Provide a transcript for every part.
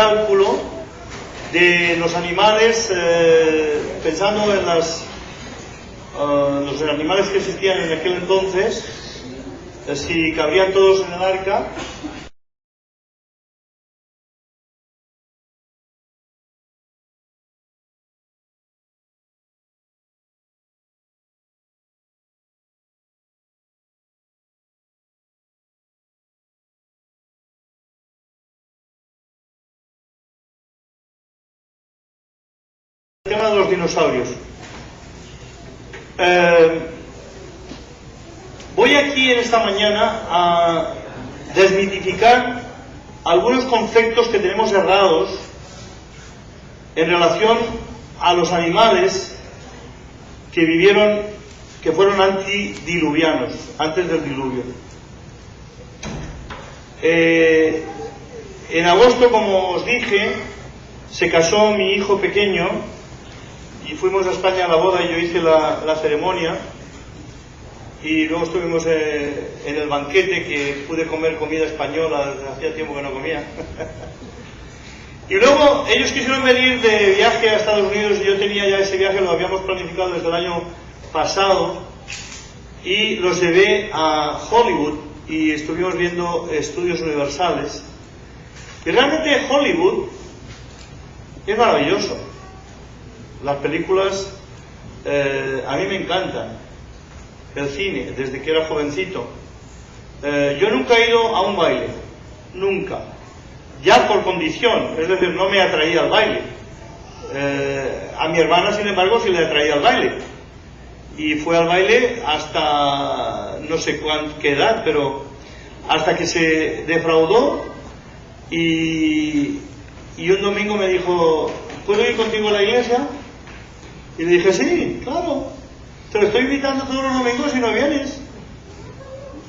Cálculo de los animales, pensando en los animales que existían en aquel entonces, si cabrían todos en el arca. El tema de los dinosaurios. Voy aquí en esta mañana a desmitificar algunos conceptos que tenemos errados en relación a los animales que vivieron, que fueron antidiluvianos, antes del diluvio. En agosto, como os dije, se casó mi hijo pequeño y fuimos a España a la boda y yo hice la ceremonia, y luego estuvimos en el banquete, que pude comer comida española, hacía tiempo que no comía. Y luego ellos quisieron venir de viaje a Estados Unidos y yo tenía ya ese viaje, lo habíamos planificado desde el año pasado, y los llevé a Hollywood y estuvimos viendo Estudios Universales. Y realmente Hollywood es maravilloso. Las películas a mí me encantan. El cine, desde que era jovencito. Yo nunca he ido a un baile, nunca. Ya por condición, es decir, no me atraía al baile. A mi hermana, sin embargo, sí le atraía al baile. Y fue al baile hasta no sé qué edad, pero hasta que se defraudó y un domingo me dijo: ¿puedo ir contigo a la iglesia? Y le dije: sí, claro, te lo estoy invitando todos los domingos y no vienes.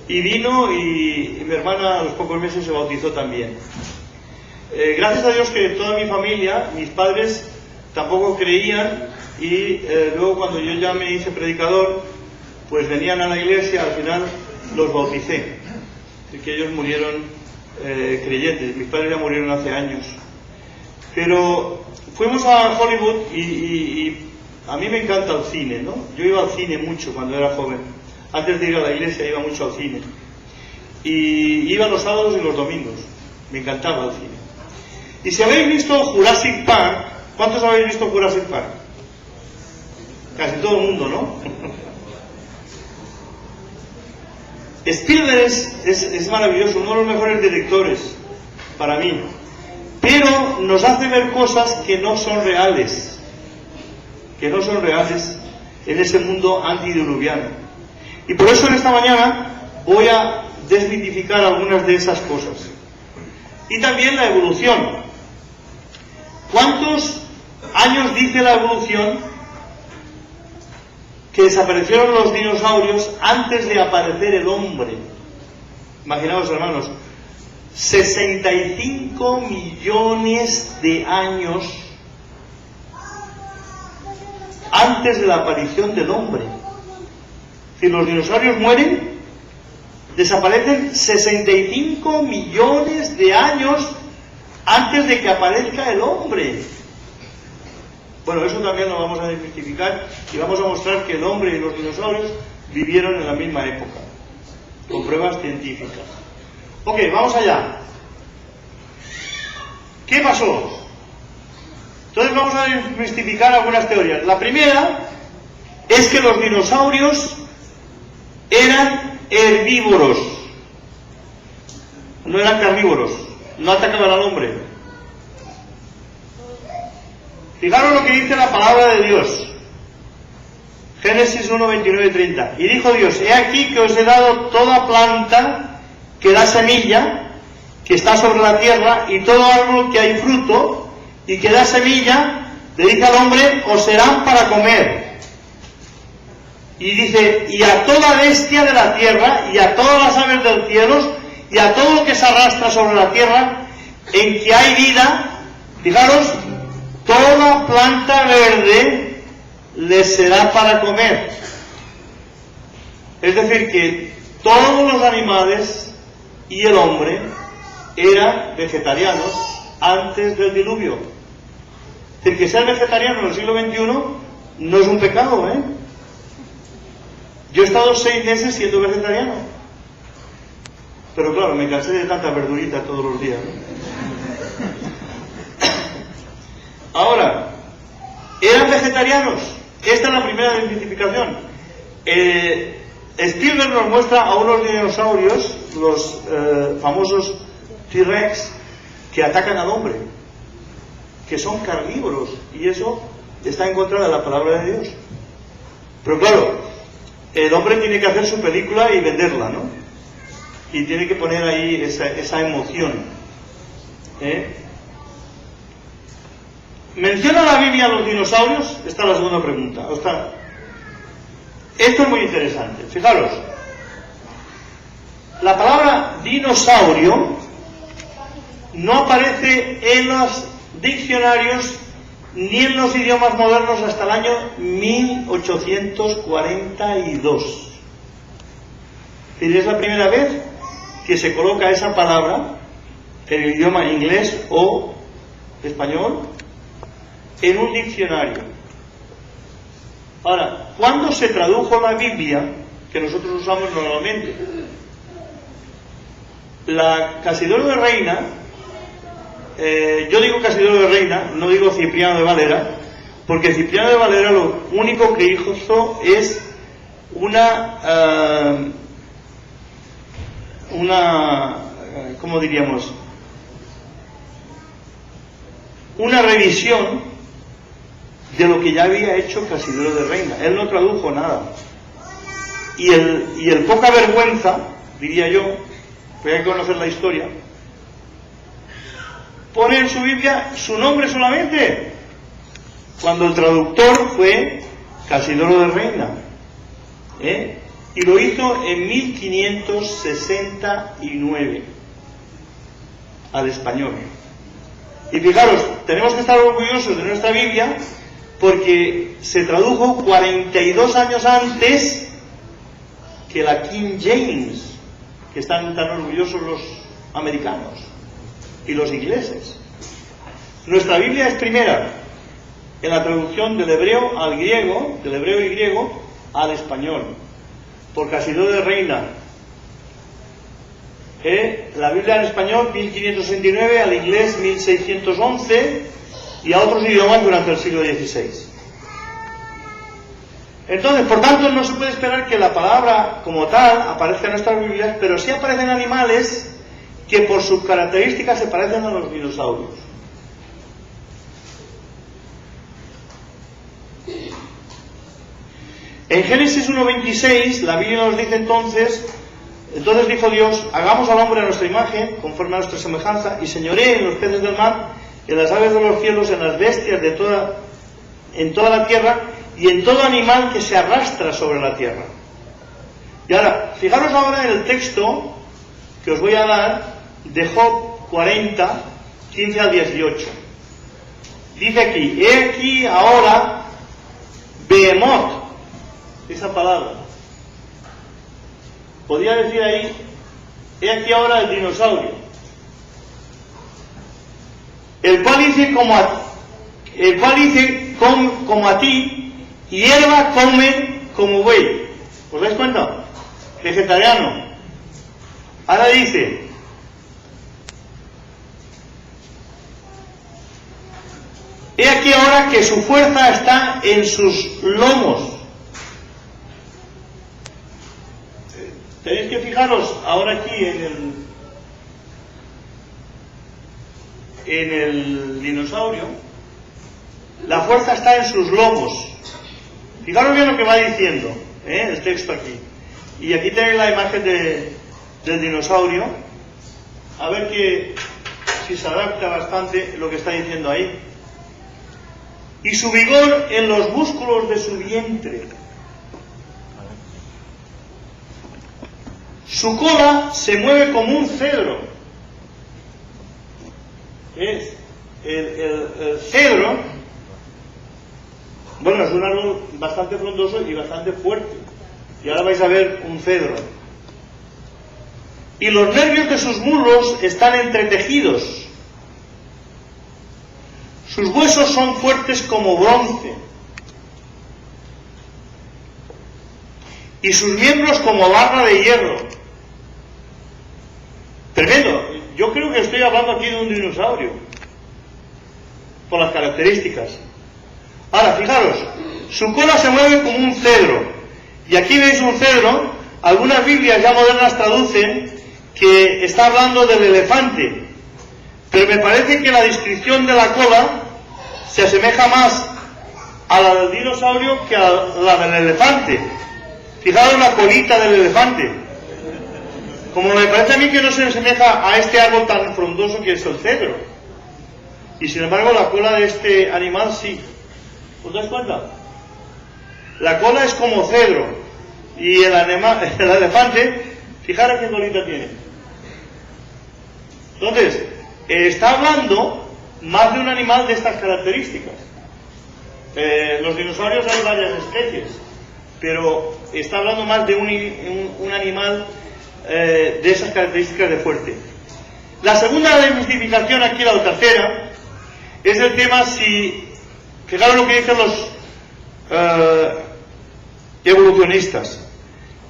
Y vino, y mi hermana a los pocos meses se bautizó también. Gracias a Dios que toda mi familia, mis padres tampoco creían, y luego cuando yo ya me hice predicador, pues venían a la iglesia. Al final los bauticé, así que ellos murieron creyentes. Mis padres ya murieron hace años. Pero fuimos a Hollywood y a mí me encanta el cine, ¿no? Yo iba al cine mucho cuando era joven. Antes de ir a la iglesia iba mucho al cine. Y iba los sábados y los domingos. Me encantaba el cine. Y si habéis visto Jurassic Park, ¿cuántos habéis visto Jurassic Park? Casi todo el mundo, ¿no? Spielberg es maravilloso, uno de los mejores directores para mí. Pero nos hace ver cosas que no son reales. Que no son reales en ese mundo antidiluviano. Y por eso en esta mañana voy a desmitificar algunas de esas cosas. Y también la evolución. ¿Cuántos años dice la evolución que desaparecieron los dinosaurios antes de aparecer el hombre? Imaginaos, hermanos, 65 millones de años antes de la aparición del hombre. Si los dinosaurios mueren, desaparecen 65 millones de años antes de que aparezca el hombre. Bueno, eso también lo vamos a desmitificar y vamos a mostrar que el hombre y los dinosaurios vivieron en la misma época, con pruebas científicas. Ok, vamos allá. ¿Qué pasó? Entonces vamos a desmitificar algunas teorías. La primera es que los dinosaurios eran herbívoros, no eran carnívoros, no atacaban al hombre. Fijaros lo que dice la palabra de Dios. Génesis 1, 29 y 30. Y dijo Dios: he aquí que os he dado toda planta que da semilla, que está sobre la tierra, y todo árbol que hay fruto y que da semilla, le dice al hombre, os serán para comer. Y dice: y a toda bestia de la tierra, y a todas las aves del cielo, y a todo lo que se arrastra sobre la tierra, en que hay vida, fijaros, toda planta verde les será para comer. Es decir, que todos los animales y el hombre eran vegetarianos antes del diluvio. Es decir, que ser vegetariano en el siglo XXI no es un pecado, ¿eh? Yo he estado 6 meses siendo vegetariano. Pero claro, me cansé de tanta verdurita todos los días, ¿no? Ahora, ¿eran vegetarianos? Esta es la primera identificación. Spielberg nos muestra a unos dinosaurios, los famosos T-Rex, que atacan al hombre, que son carnívoros, y eso está en contra de la palabra de Dios. Pero claro, el hombre tiene que hacer su película y venderla, ¿no? Y tiene que poner ahí esa emoción. ¿Menciona la Biblia a los dinosaurios? Esta es la segunda pregunta. Esto es muy interesante. Fijaros, la palabra dinosaurio no aparece en los diccionarios ni en los idiomas modernos hasta el año 1842. Es la primera vez que se coloca esa palabra en el idioma inglés o español en un diccionario. Ahora, ¿cuándo se tradujo la Biblia que nosotros usamos normalmente? La Casidoro de Reina, yo digo Casidoro de Reina, no digo Cipriano de Valera, porque Cipriano de Valera lo único que hizo es ¿cómo diríamos? Una revisión de lo que ya había hecho Casidoro de Reina. Él no tradujo nada. Y el poca vergüenza, diría yo, porque hay que conocer la historia, pone en su Biblia su nombre solamente, cuando el traductor fue Casidoro de Reina. Y lo hizo en 1569 al español. Y fijaros, tenemos que estar orgullosos de nuestra Biblia porque se tradujo 42 años antes que la King James, que están tan orgullosos los americanos y los ingleses. Nuestra Biblia es primera en la traducción del hebreo al griego, del hebreo y griego al español, por Casidoro de Reina. La Biblia en español 1569, al inglés 1611 y a otros idiomas durante el siglo XVI. Entonces, por tanto, no se puede esperar que la palabra como tal aparezca en nuestras Biblias, pero sí aparecen animales que por sus características se parecen a los dinosaurios. En Génesis 1:26, la Biblia nos dice entonces dijo Dios, hagamos al hombre a nuestra imagen, conforme a nuestra semejanza, y señoree en los peces del mar, en las aves de los cielos, en las bestias en toda la tierra, y en todo animal que se arrastra sobre la tierra. Y ahora, fijaros ahora en el texto que os voy a dar de Job 40, 15 al 18. Dice aquí, he aquí ahora Behemoth, esa palabra. Podría decir ahí, he aquí ahora el dinosaurio, el cual dice como a ti, hierba come como buey. ¿Os dais cuenta? Vegetariano. Ahora dice, he aquí ahora que su fuerza está en sus lomos. Tenéis que fijaros ahora aquí en el dinosaurio. La fuerza está en sus lomos. Fijaros bien lo que va diciendo, el texto aquí. Y aquí tenéis la imagen del dinosaurio. A ver si se adapta bastante lo que está diciendo ahí. Y su vigor en los músculos de su vientre. Su cola se mueve como un cedro. El cedro, bueno, es un árbol bastante frondoso y bastante fuerte. Y ahora vais a ver un cedro. Y los nervios de sus muslos están entretejidos. Sus huesos son fuertes como bronce y sus miembros como barra de hierro. Tremendo. Yo creo que estoy hablando aquí de un dinosaurio por las características. Ahora, fijaros, su cola se mueve como un cedro. Y aquí veis un cedro. Algunas Biblias ya modernas traducen que está hablando del elefante. Pero me parece que la descripción de la cola se asemeja más a la del dinosaurio que a la del elefante. Fijaros la colita del elefante. Como me parece a mí que no se asemeja a este árbol tan frondoso que es el cedro. Y sin embargo la cola de este animal sí. ¿Os dais cuenta? La cola es como cedro. Y el elefante, fijaros qué colita tiene. Entonces, está hablando más de un animal de estas características. Los dinosaurios hay varias especies, pero está hablando más de un animal de esas características de fuerte. La segunda desmitificación aquí, la tercera, es el tema si, fijaros lo que dicen los evolucionistas,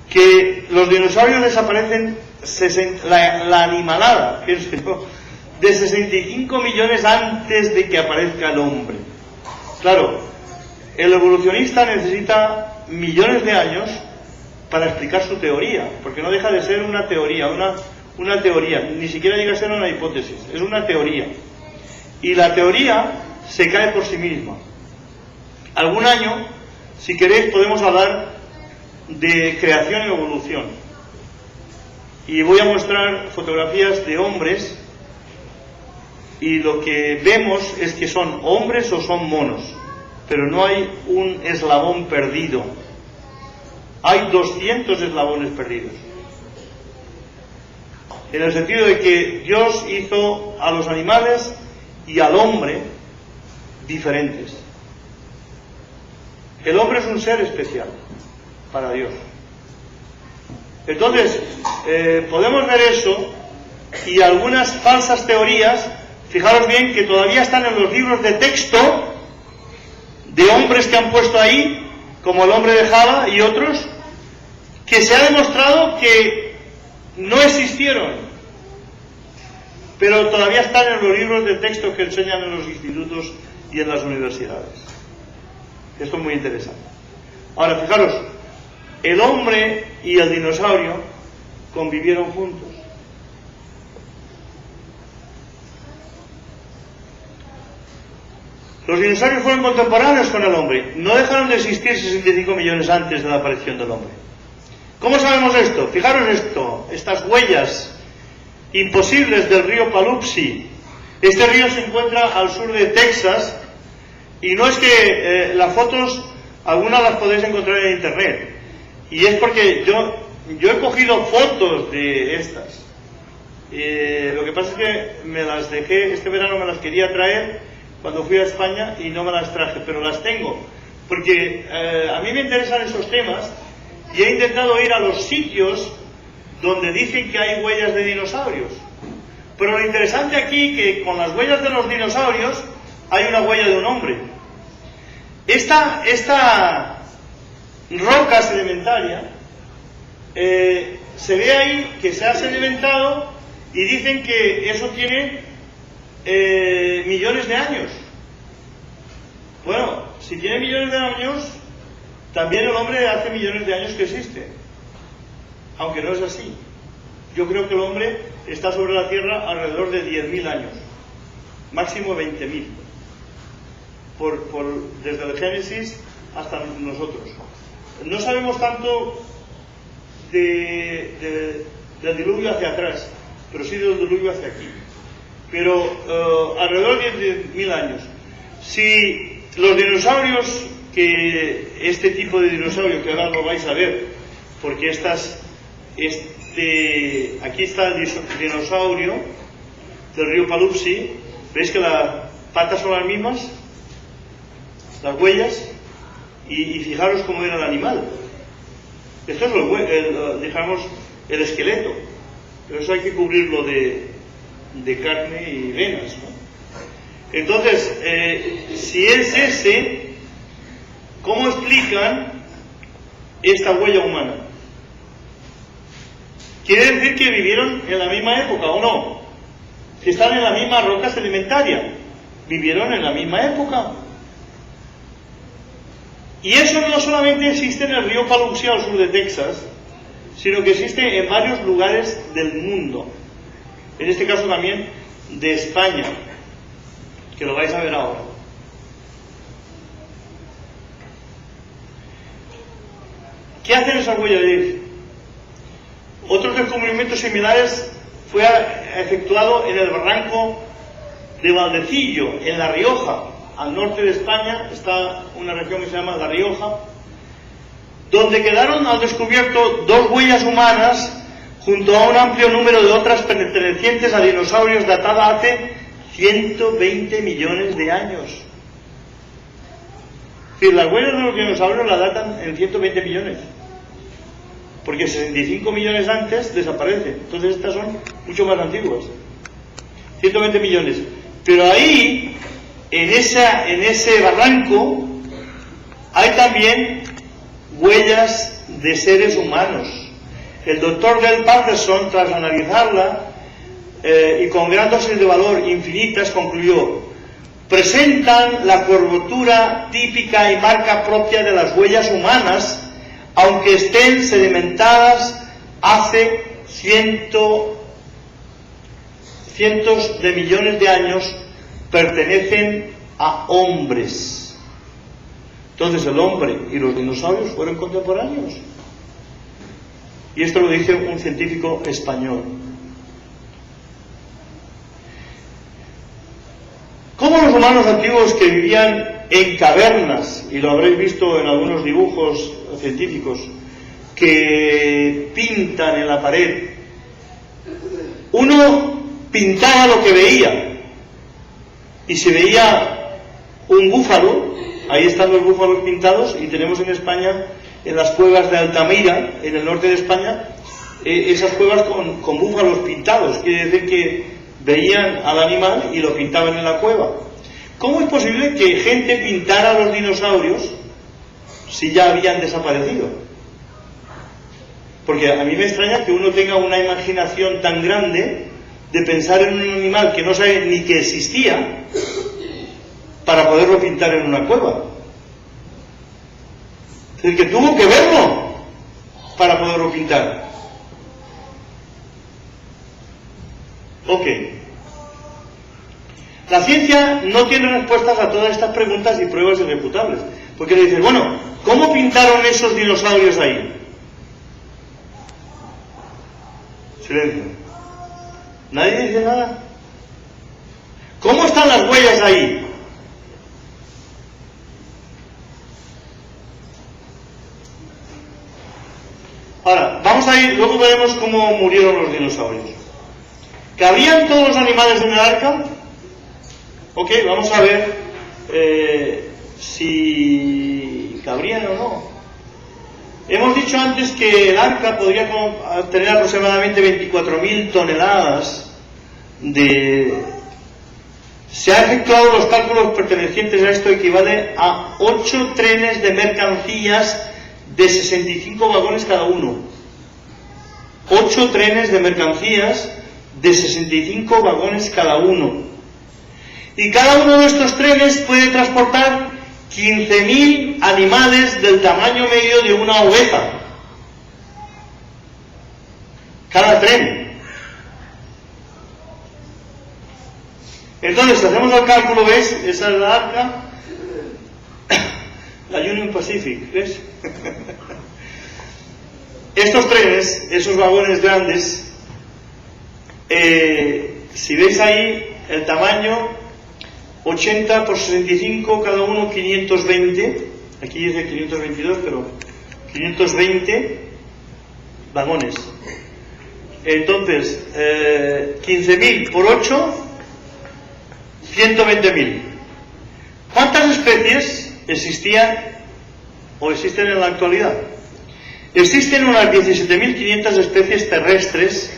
que los dinosaurios desaparecen, la animalada, pienso yo, de 65 millones antes de que aparezca el hombre. Claro, el evolucionista necesita millones de años para explicar su teoría, porque no deja de ser una teoría, una teoría, ni siquiera llega a ser una hipótesis, es una teoría. Y la teoría se cae por sí misma. Algún año, si queréis, podemos hablar de creación y evolución. Y voy a mostrar fotografías de hombres y lo que vemos es que son hombres o son monos, pero no hay un eslabón perdido. Hay 200 eslabones perdidos. En el sentido de que Dios hizo a los animales y al hombre diferentes. El hombre es un ser especial para Dios. Entonces, podemos ver eso y algunas falsas teorías. Fijaros bien que todavía están en los libros de texto de hombres que han puesto ahí, como el hombre de Java y otros, que se ha demostrado que no existieron, pero todavía están en los libros de texto que enseñan en los institutos y en las universidades. Esto es muy interesante. Ahora, fijaros, el hombre y el dinosaurio convivieron juntos. Los dinosaurios fueron contemporáneos con el hombre. No dejaron de existir 65 millones antes de la aparición del hombre. ¿Cómo sabemos esto? Fijaros esto, estas huellas imposibles del río Paluxy. Este río se encuentra al sur de Texas y no es que las fotos, algunas las podéis encontrar en internet. Y es porque yo he cogido fotos de estas. Lo que pasa es que me las dejé, este verano me las quería traer cuando fui a España y no me las traje, pero las tengo, porque a mí me interesan esos temas y he intentado ir a los sitios donde dicen que hay huellas de dinosaurios. Pero lo interesante aquí que con las huellas de los dinosaurios hay una huella de un hombre. Esta roca sedimentaria se ve ahí que se ha sedimentado y dicen que eso tiene millones de años. Bueno, si tiene millones de años, también el hombre hace millones de años que existe, aunque no es así. Yo creo que el hombre está sobre la Tierra alrededor de 10.000 años, máximo 20.000, desde el Génesis hasta nosotros. No sabemos tanto del diluvio hacia atrás, pero sí del diluvio hacia aquí. Pero alrededor de 10.000 años. Si los dinosaurios, este tipo de dinosaurio que ahora lo vais a ver, porque aquí está el dinosaurio del río Paluxy, veis que las patas son las mismas, las huellas, y fijaros cómo era el animal. Esto es digamos, el esqueleto, pero eso hay que cubrirlo de carne y venas, ¿no? Entonces, si es ese, ¿cómo explican esta huella humana? Quiere decir que vivieron en la misma época, ¿o no? Si están en la misma roca sedimentaria, vivieron en la misma época. Y eso no solamente existe en el río Paluxy al sur de Texas, sino que existe en varios lugares del mundo. En este caso también de España, que lo vais a ver ahora. ¿Qué hacen esas huellas de ir? Otros descubrimientos similares fue efectuado en el barranco de Valdecillo, en La Rioja, al norte de España. Está una región que se llama La Rioja, donde quedaron al descubierto 2 huellas humanas junto a un amplio número de otras pertenecientes a dinosaurios datadas hace 120 millones de años. Es decir, las huellas de los dinosaurios las datan en 120 millones, porque 65 millones antes desaparecen. Entonces estas son mucho más antiguas. 120 millones. Pero ahí, en ese barranco, hay también huellas de seres humanos. El doctor Del Patterson, tras analizarla y con gran dosis de valor infinitas, concluyó: presentan la curvatura típica y marca propia de las huellas humanas, aunque estén sedimentadas hace cientos de millones de años, pertenecen a hombres. Entonces el hombre y los dinosaurios fueron contemporáneos. Y esto lo dice un científico español. ¿Cómo los humanos antiguos que vivían en cavernas, y lo habréis visto en algunos dibujos científicos que pintan en la pared, uno pintaba lo que veía, y si veía un búfalo, ahí están los búfalos pintados, y tenemos en España, en las cuevas de Altamira, en el norte de España, esas cuevas con búfalos pintados. Quiere decir que veían al animal y lo pintaban en la cueva. ¿Cómo es posible que gente pintara a los dinosaurios si ya habían desaparecido? Porque a mí me extraña que uno tenga una imaginación tan grande de pensar en un animal que no sabe ni que existía para poderlo pintar en una cueva. Es decir, que tuvo que verlo para poderlo pintar. Ok. La ciencia no tiene respuestas a todas estas preguntas y pruebas irrefutables. Porque le dices, bueno, ¿cómo pintaron esos dinosaurios ahí? Silencio. ¿Nadie dice nada? ¿Cómo están las huellas ahí? Ahora, vamos a ir, luego veremos cómo murieron los dinosaurios. ¿Cabrían todos los animales en el arca? Ok, vamos a ver si cabrían o no. Hemos dicho antes que el arca podría tener aproximadamente 24.000 toneladas de... Se han efectuado los cálculos pertenecientes a esto, equivale a 8 trenes de mercancías de 65 vagones cada uno. 8 trenes de mercancías de 65 vagones cada uno. Y cada uno de estos trenes puede transportar 15.000 animales del tamaño medio de una oveja. Cada tren. Entonces, si hacemos el cálculo, ¿ves? Esa es la arca. La Union Pacific, ¿ves? Estos trenes, esos vagones grandes, si veis ahí el tamaño, 80 por 65, cada uno 520, aquí dice 522, pero 520 vagones. Entonces, 15.000 por 8, 120.000. ¿Cuántas especies existían o existen en la actualidad? Existen unas 17.500 especies terrestres,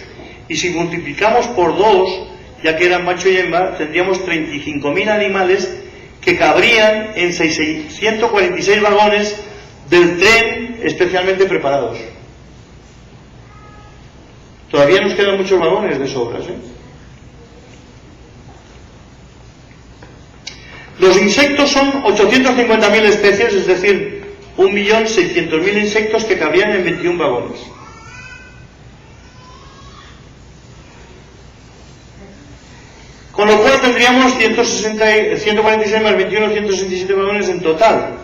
y si multiplicamos por 2, ya que eran macho y hembra, tendríamos 35.000 animales que cabrían en 146 vagones del tren especialmente preparados. Todavía nos quedan muchos vagones de sobras, ¿eh? Los insectos son 850.000 especies, es decir, 1.600.000 insectos que cabrían en 21 vagones. Con lo cual tendríamos 146 más 21, 167 vagones en total.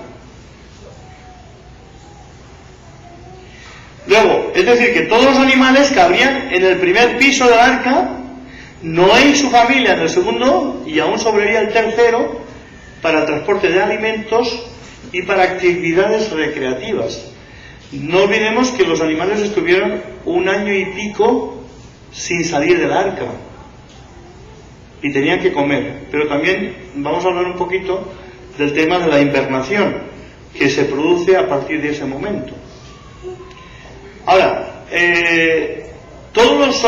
Luego, es decir, que todos los animales cabrían en el primer piso del arca, Noé y su familia en el segundo, y aún sobraría el tercero para el transporte de alimentos y para actividades recreativas. No olvidemos que los animales estuvieron 1 año y pico sin salir del arca y tenían que comer. Pero también vamos a hablar un poquito del tema de la invernación que se produce a partir de ese momento. Ahora, todos los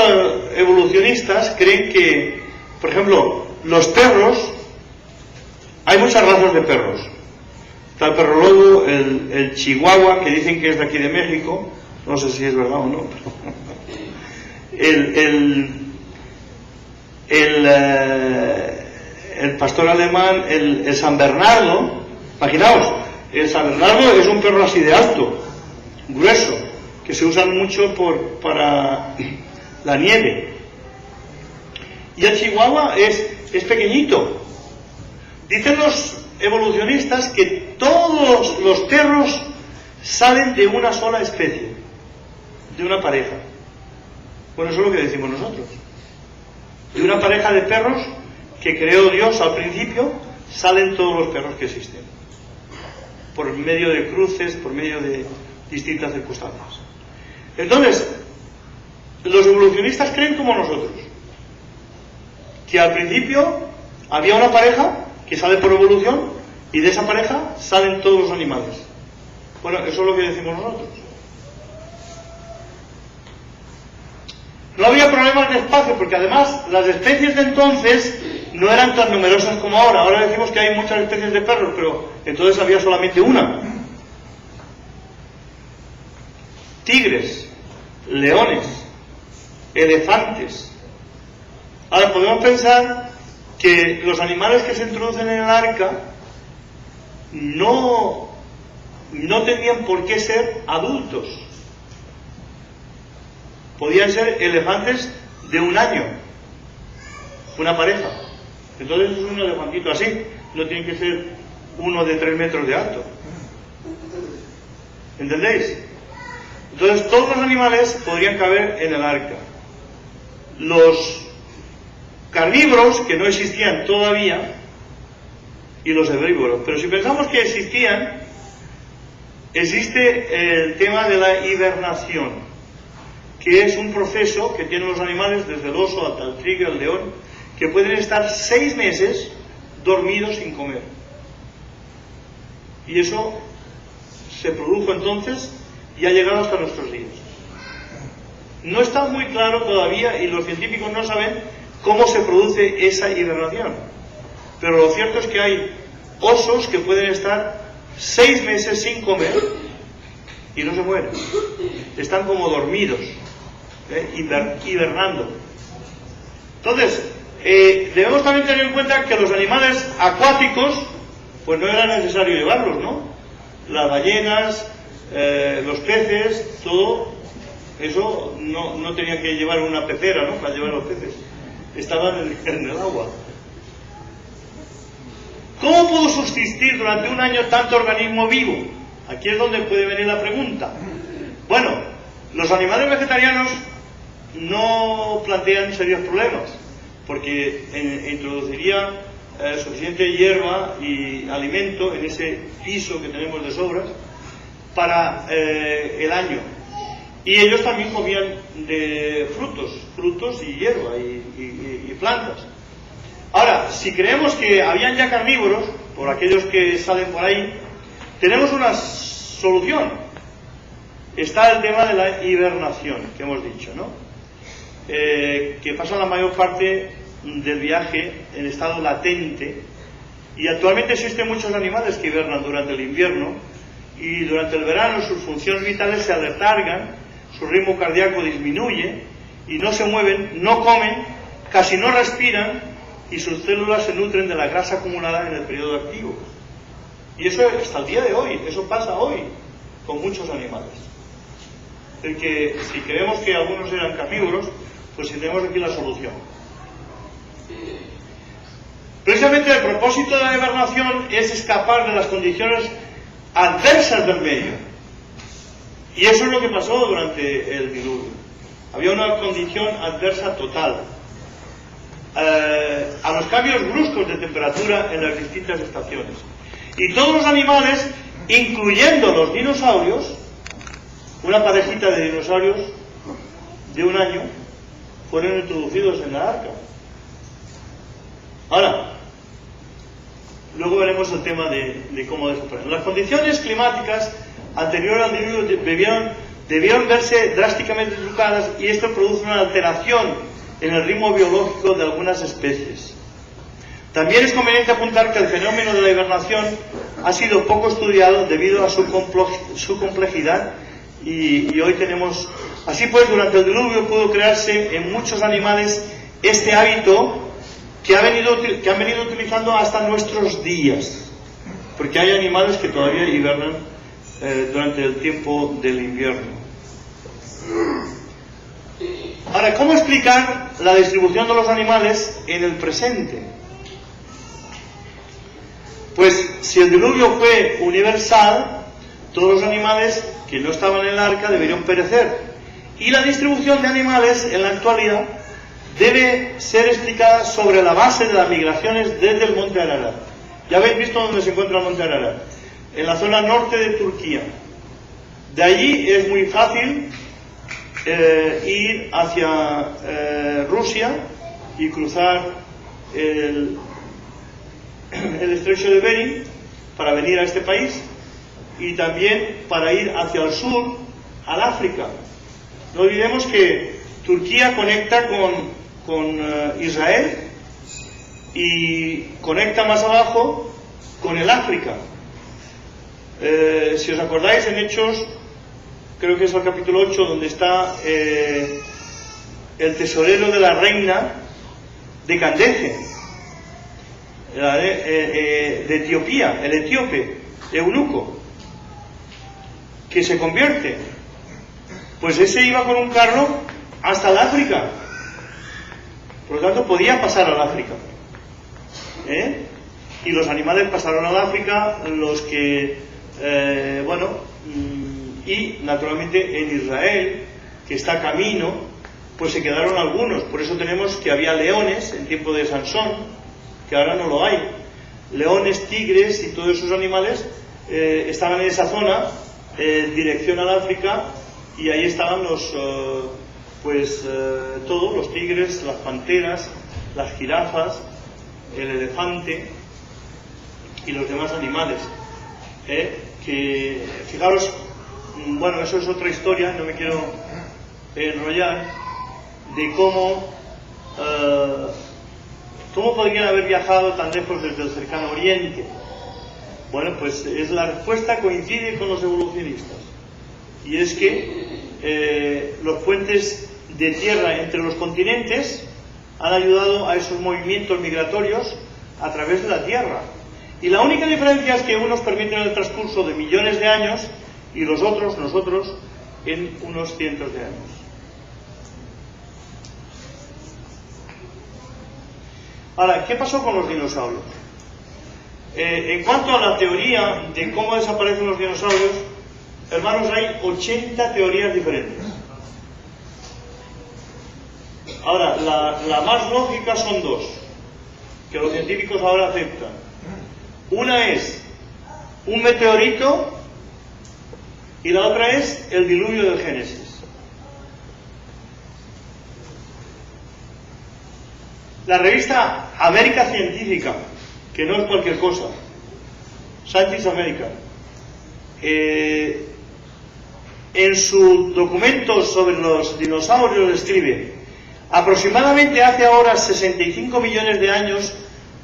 evolucionistas creen que, por ejemplo, los perros, hay muchas razas de perros. Está el perro lobo, el chihuahua, que dicen que es de aquí de México, no sé si es verdad o no. El pastor alemán, el San Bernardo, imaginaos, el San Bernardo es un perro así de alto, grueso, que se usan mucho para la nieve. Y el chihuahua es pequeñito. Dicen los evolucionistas que todos los perros salen de una sola especie, de una pareja. Bueno, eso es lo que decimos nosotros. De una pareja de perros que creó Dios al principio, salen todos los perros que existen. Por medio de cruces, por medio de distintas circunstancias. Entonces, los evolucionistas creen como nosotros, que al principio había una pareja que sale por evolución y de esa pareja salen todos los animales. Bueno, eso es lo que decimos nosotros. No había problemas de espacio, porque además las especies de entonces no eran tan numerosas como ahora. Ahora decimos que hay muchas especies de perros, pero entonces había solamente una. Tigres, leones, elefantes. Ahora podemos pensar que los animales que se introducen en el arca no tenían por qué ser adultos. Podían ser elefantes de 1 año, una pareja. Entonces es un elefantito así, no tiene que ser uno de 3 metros de alto. ¿Entendéis? Entonces todos los animales podrían caber en el arca. Los carnívoros, que no existían todavía, y los herbívoros. Pero si pensamos que existían, existe el tema de la hibernación, que es un proceso que tienen los animales, desde el oso hasta el tigre, el león, que pueden estar 6 meses dormidos sin comer. Y eso se produjo entonces y ha llegado hasta nuestros días. No está muy claro todavía, y los científicos no saben cómo se produce esa hibernación. Pero lo cierto es que hay osos que pueden estar 6 meses sin comer y no se mueren. Están como dormidos, hibernando. Entonces, debemos también tener en cuenta que los animales acuáticos, pues no era necesario llevarlos, ¿no? Las ballenas, los peces, todo eso no tenía que llevar una pecera, ¿no?, para llevar los peces. Estaban en el agua. ¿Cómo pudo subsistir durante 1 año tanto organismo vivo? Aquí es donde puede venir la pregunta. Bueno, los animales vegetarianos no plantean serios problemas, porque introduciría suficiente hierba y alimento en ese piso que tenemos de sobras para el año. Y ellos también comían de frutos y hierba y plantas. Ahora, si creemos que habían ya carnívoros, por aquellos que salen por ahí, tenemos una solución. Está el tema de la hibernación, que hemos dicho, ¿no? Que pasa la mayor parte del viaje en estado latente, y actualmente existen muchos animales que hibernan durante el invierno, y durante el verano sus funciones vitales se aletargan, su ritmo cardíaco disminuye, y no se mueven, no comen, casi no respiran, y sus células se nutren de la grasa acumulada en el periodo activo. Y eso hasta el día de hoy, eso pasa hoy con muchos animales. El que, si creemos que algunos eran carnívoros, pues tenemos aquí la solución. Precisamente el propósito de la hibernación es escapar de las condiciones adversas del medio. Y eso es lo que pasó durante el diluvio. Había una condición adversa total. A los cambios bruscos de temperatura en las distintas estaciones. Y todos los animales, incluyendo los dinosaurios, una parejita de dinosaurios de 1 año, fueron introducidos en la arca. Ahora, luego veremos el tema de cómo desaparecen. Las condiciones climáticas anteriores al diluvio debieron verse drásticamente trucadas, y esto produce una alteración en el ritmo biológico de algunas especies. También es conveniente apuntar que el fenómeno de la hibernación ha sido poco estudiado debido a su complejidad, y hoy tenemos... Así pues, durante el diluvio pudo crearse en muchos animales este hábito que han venido utilizando hasta nuestros días, porque hay animales que todavía hibernan durante el tiempo del invierno. Ahora, ¿cómo explicar la distribución de los animales en el presente? Pues si el diluvio fue universal, todos los animales que no estaban en el arca deberían perecer, y la distribución de animales en la actualidad debe ser explicada sobre la base de las migraciones desde el monte Ararat. Ya habéis visto dónde se encuentra el monte Ararat, en la zona norte de Turquía. De allí es muy fácil ir hacia Rusia y cruzar el estrecho de Bering para venir a este país, y también para ir hacia el sur, al África. No olvidemos que Turquía conecta con Israel y conecta más abajo con el África. Si os acordáis, en Hechos, creo que es el capítulo 8, donde está el tesorero de la reina de Candace, de Etiopía, el etíope, eunuco, que se convierte. Pues ese iba con un carro hasta el África. Por lo tanto, podía pasar al África. Y los animales pasaron al África, los que, y naturalmente en Israel, que está camino, pues se quedaron algunos. Por eso tenemos que había leones en tiempo de Sansón, que ahora no lo hay. Leones, tigres y todos esos animales estaban en esa zona, dirección al África, y ahí estaban todos los tigres, las panteras, las jirafas, el elefante y los demás animales. Que, fijaros, bueno, eso es otra historia, no me quiero enrollar, de cómo podrían haber viajado tan lejos desde el cercano Oriente. Bueno, pues la respuesta coincide con los evolucionistas, y es que los puentes de tierra entre los continentes han ayudado a esos movimientos migratorios a través de la tierra, y la única diferencia es que unos permiten el transcurso de millones de años y los otros, nosotros, en unos cientos de años. Ahora, ¿qué pasó con los dinosaurios? En cuanto a la teoría de cómo desaparecen los dinosaurios, hermanos, hay 80 teorías diferentes. Ahora, la más lógica son dos, que los científicos ahora aceptan. Una es un meteorito y la otra es el diluvio del Génesis. La revista América Científica, que no es cualquier cosa, Scientist America, en su documento sobre los dinosaurios escribe: Aproximadamente hace ahora 65 millones de años,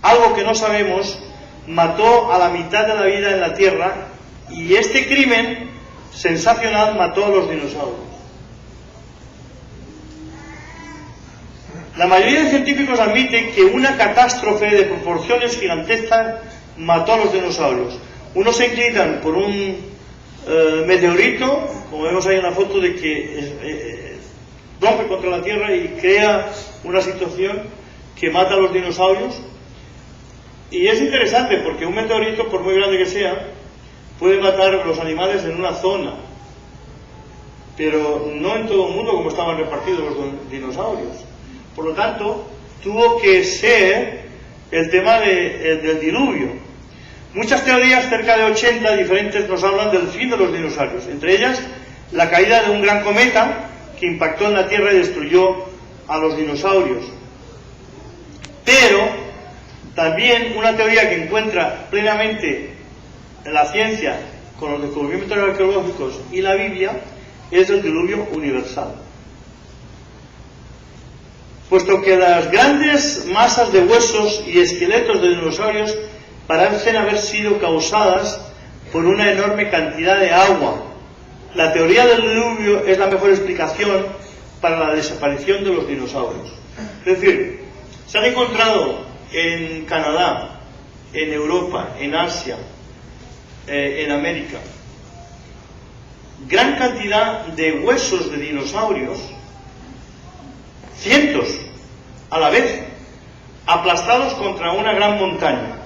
algo que no sabemos, mató a la mitad de la vida en la Tierra, y este crimen sensacional mató a los dinosaurios. La mayoría de científicos admiten que una catástrofe de proporciones gigantescas mató a los dinosaurios. Unos se inclinan por un meteorito, como vemos ahí en la foto, de que rompe contra la Tierra y crea una situación que mata a los dinosaurios. Y es interesante porque un meteorito, por muy grande que sea, puede matar a los animales en una zona, pero no en todo el mundo como estaban repartidos los dinosaurios. Por lo tanto, tuvo que ser el tema del diluvio. Muchas teorías, cerca de 80 diferentes, nos hablan del fin de los dinosaurios. Entre ellas, la caída de un gran cometa que impactó en la Tierra y destruyó a los dinosaurios. Pero también una teoría que encuentra plenamente en la ciencia con los descubrimientos arqueológicos y la Biblia es el diluvio universal. Puesto que las grandes masas de huesos y esqueletos de dinosaurios parecen haber sido causadas por una enorme cantidad de agua. La teoría del diluvio es la mejor explicación para la desaparición de los dinosaurios. Es decir, se han encontrado en Canadá, en Europa, en Asia, en América, gran cantidad de huesos de dinosaurios, cientos a la vez, aplastados contra una gran montaña.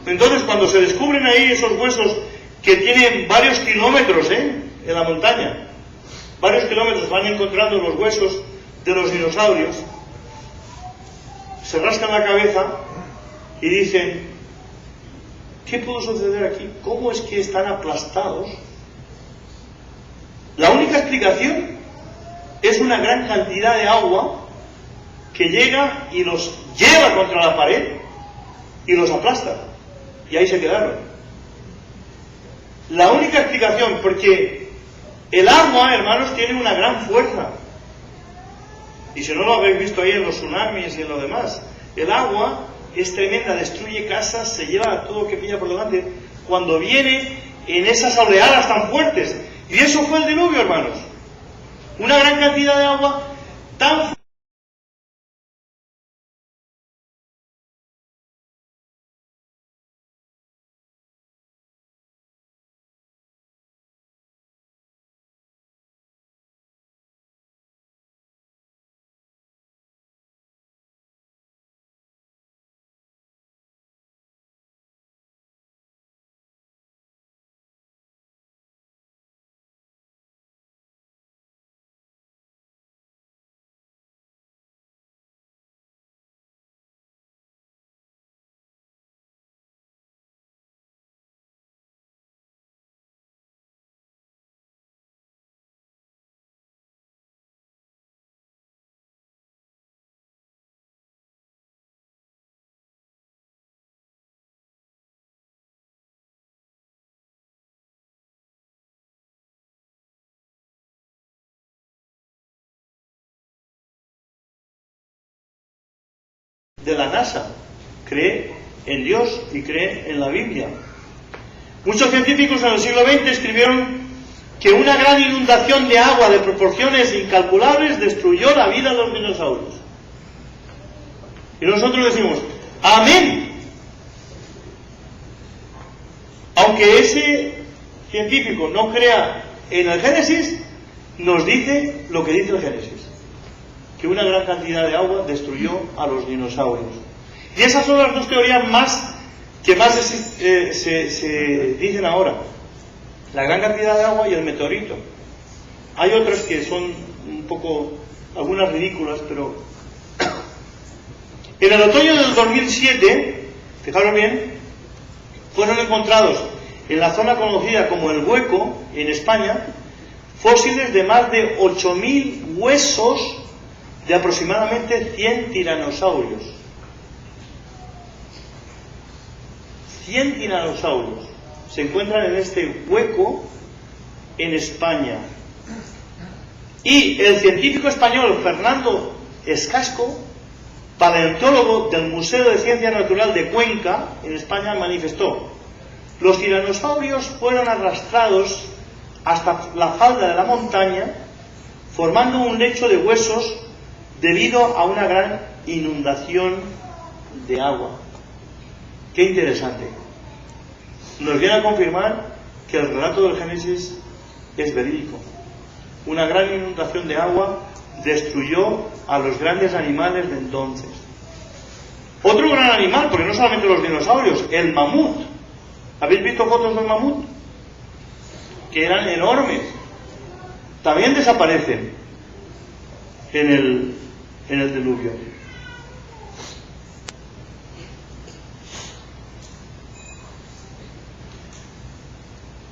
Entonces, cuando se descubren ahí esos huesos que tienen varios kilómetros en la montaña, varios kilómetros, van encontrando los huesos de los dinosaurios, se rascan la cabeza y dicen: ¿qué pudo suceder aquí? ¿Cómo es que están aplastados? La única explicación es una gran cantidad de agua que llega y los lleva contra la pared y los aplasta. Y ahí se quedaron. La única explicación, porque el agua, hermanos, tiene una gran fuerza. Y si no lo habéis visto ahí en los tsunamis y en lo demás, el agua es tremenda, destruye casas, se lleva todo lo que pilla por delante, cuando viene en esas oleadas tan fuertes. Y eso fue el diluvio, hermanos. Una gran cantidad de agua tan fuerte de la NASA cree en Dios y cree en la Biblia. Muchos científicos en el siglo XX escribieron que una gran inundación de agua de proporciones incalculables destruyó la vida de los dinosaurios. Y nosotros decimos: ¡amén! Aunque ese científico no crea en el Génesis, nos dice lo que dice el Génesis, que una gran cantidad de agua destruyó a los dinosaurios. Y esas son las dos teorías que más se dicen ahora: la gran cantidad de agua y el meteorito. Hay otras que son un poco, algunas ridículas, pero en el otoño del 2007, fijaros bien, fueron encontrados en la zona conocida como El Hueco, en España, fósiles de más de 8.000 huesos de aproximadamente 100 tiranosaurios. 100 tiranosaurios se encuentran en este hueco en España. Y el científico español Fernando Escasco, paleontólogo del Museo de Ciencia Natural de Cuenca, en España, manifestó: los tiranosaurios fueron arrastrados hasta la falda de la montaña, formando un lecho de huesos debido a una gran inundación de agua. Qué interesante. Nos viene a confirmar que el relato del Génesis es verídico. Una gran inundación de agua destruyó a los grandes animales de entonces. Otro gran animal, porque no solamente los dinosaurios, el mamut. ¿Habéis visto fotos del mamut? Que eran enormes. También desaparecen en el diluvio.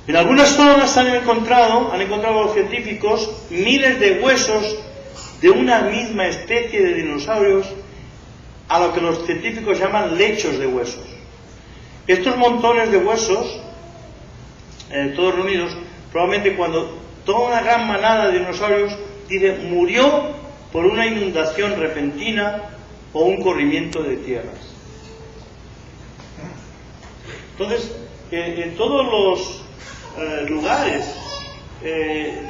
En algunas zonas han encontrado los científicos miles de huesos de una misma especie de dinosaurios, a lo que los científicos llaman lechos de huesos. Estos montones de huesos, todos reunidos, probablemente cuando toda una gran manada de dinosaurios, dice, murió por una inundación repentina o un corrimiento de tierras. Entonces, en todos los lugares,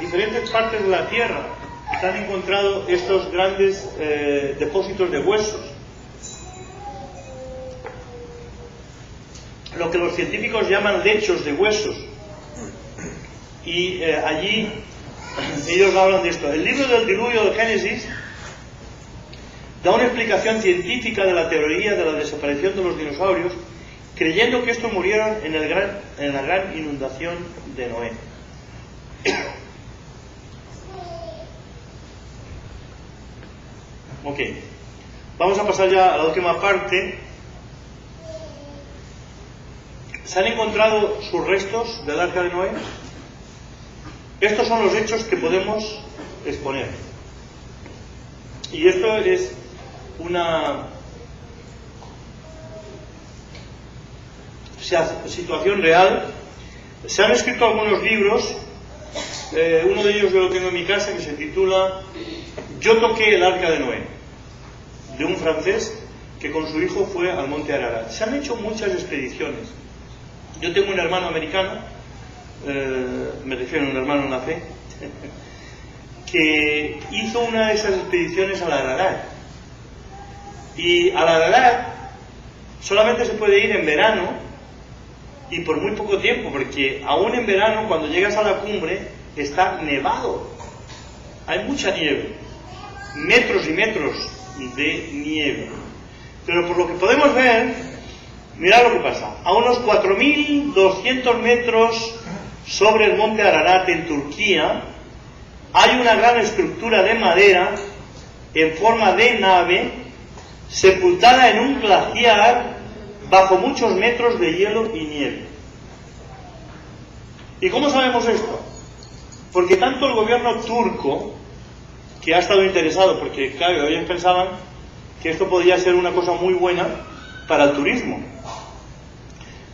diferentes partes de la Tierra, se han encontrado estos grandes depósitos de huesos. Lo que los científicos llaman lechos de huesos. Y allí ellos hablan de esto. El libro del diluvio del Génesis da una explicación científica de la teoría de la desaparición de los dinosaurios, creyendo que estos murieron en la gran inundación de Noé. Ok, vamos a pasar ya a la última parte. ¿Se han encontrado sus restos del arca de Noé? Estos son los hechos que podemos exponer. Y esto es una situación real. Se han escrito algunos libros, uno de ellos yo lo tengo en mi casa, que se titula Yo toqué el arca de Noé, de un francés que con su hijo fue al monte Ararat. Se han hecho muchas expediciones. Yo tengo un hermano americano, me refiero a un hermano en la fe, que hizo una de esas expediciones al Ararat. Y al Ararat solamente se puede ir en verano y por muy poco tiempo, porque aún en verano, cuando llegas a la cumbre, está nevado. Hay mucha nieve, metros y metros de nieve. Pero por lo que podemos ver, mirad lo que pasa. A unos 4.200 metros sobre el monte Ararat, en Turquía, hay una gran estructura de madera en forma de nave, sepultada en un glaciar bajo muchos metros de hielo y nieve. ¿Y cómo sabemos esto? Porque tanto el gobierno turco, que ha estado interesado, porque claro, ellos pensaban que esto podía ser una cosa muy buena para el turismo,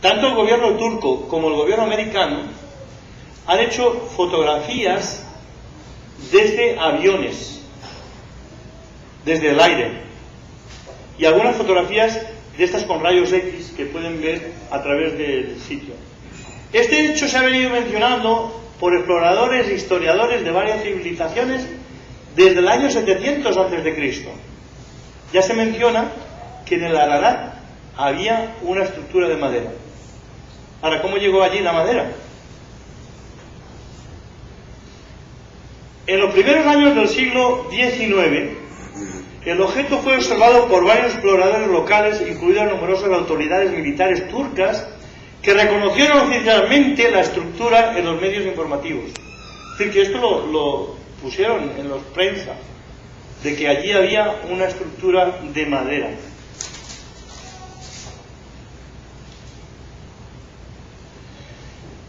tanto el gobierno turco como el gobierno americano han hecho fotografías desde aviones, desde el aire, y algunas fotografías de estas con rayos X que pueden ver a través del sitio. Este hecho se ha venido mencionando por exploradores e historiadores de varias civilizaciones desde el año 700 a.C. Ya se menciona que en el Ararat había una estructura de madera. Ahora, ¿cómo llegó allí la madera? En los primeros años del siglo XIX, el objeto fue observado por varios exploradores locales, incluidas numerosas autoridades militares turcas, que reconocieron oficialmente la estructura en los medios informativos. Es decir, que esto lo pusieron en los prensa, de que allí había una estructura de madera.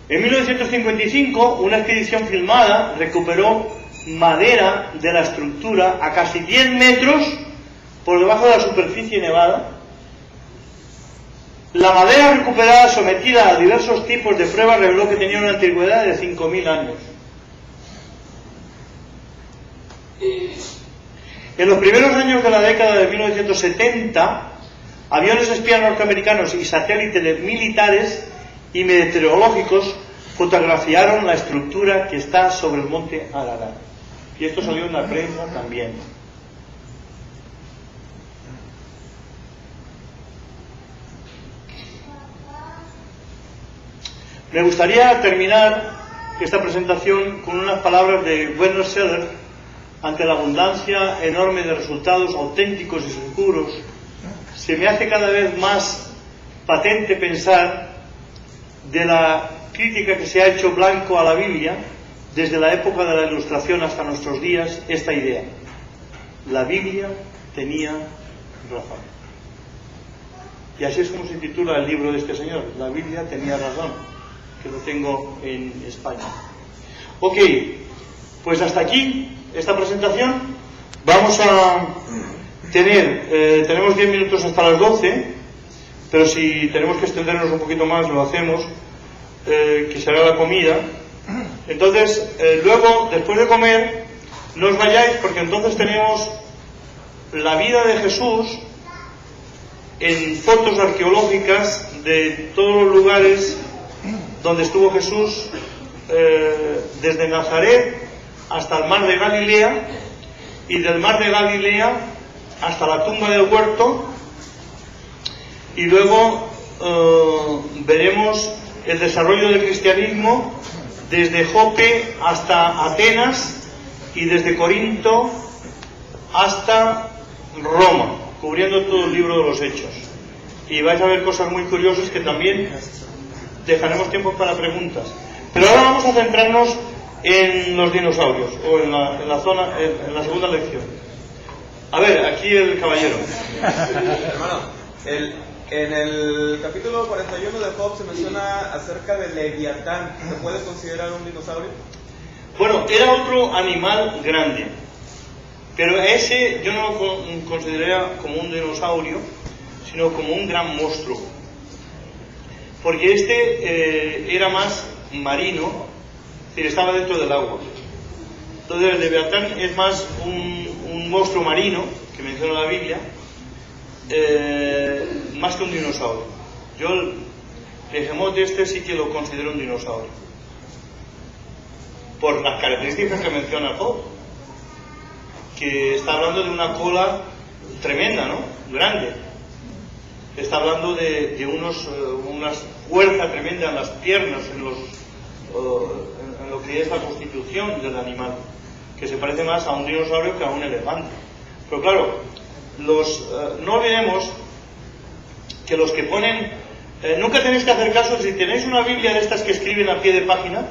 En 1955, una expedición filmada recuperó madera de la estructura a casi 10 metros por debajo de la superficie nevada. La madera recuperada, sometida a diversos tipos de pruebas, reveló que tenía una antigüedad de 5.000 años. En los primeros años de la década de 1970, aviones espías norteamericanos y satélites militares y meteorológicos fotografiaron la estructura que está sobre el monte Ararat. Y esto salió en la prensa también. Me gustaría terminar esta presentación con unas palabras de Werner Selig ante la abundancia enorme de resultados auténticos y seguros. Se me hace cada vez más patente pensar de la crítica que se ha hecho blanco a la Biblia desde la época de la Ilustración hasta nuestros días, esta idea: la Biblia tenía razón. Y así es como se titula el libro de este señor, La Biblia tenía razón, que lo tengo en España. Ok, pues hasta aquí esta presentación. Vamos a tenemos 10 minutos hasta las 12, pero si tenemos que extendernos un poquito más lo hacemos, que será la comida. Entonces, luego, después de comer, no os vayáis, porque entonces tenemos la vida de Jesús en fotos arqueológicas de todos los lugares donde estuvo Jesús, desde Nazaret hasta el mar de Galilea, y del mar de Galilea hasta la tumba del huerto, y luego veremos el desarrollo del cristianismo desde Jope hasta Atenas y desde Corinto hasta Roma, cubriendo todo el libro de los Hechos. Y vais a ver cosas muy curiosas que también dejaremos tiempo para preguntas. Pero ahora vamos a centrarnos en los dinosaurios, o en la segunda lección. A ver, aquí el caballero. Hermano, en el capítulo 41 de Job se menciona acerca del Leviatán. ¿Se puede considerar un dinosaurio? Bueno, era otro animal grande, pero ese yo no lo consideraría como un dinosaurio, sino como un gran monstruo, porque este era más marino, es decir, estaba dentro del agua. Entonces el Leviatán es más un monstruo marino, que menciona la Biblia, más que un dinosaurio. Yo el Behemoth este sí que lo considero un dinosaurio, por las características que menciona Job, que está hablando de una cola tremenda, ¿no? Grande. Está hablando de una fuerza tremenda en las piernas, en lo que es la constitución del animal, que se parece más a un dinosaurio que a un elefante. Pero claro, no olvidemos que los que ponen, nunca tenéis que hacer caso, si tenéis una Biblia de estas que escriben a pie de página,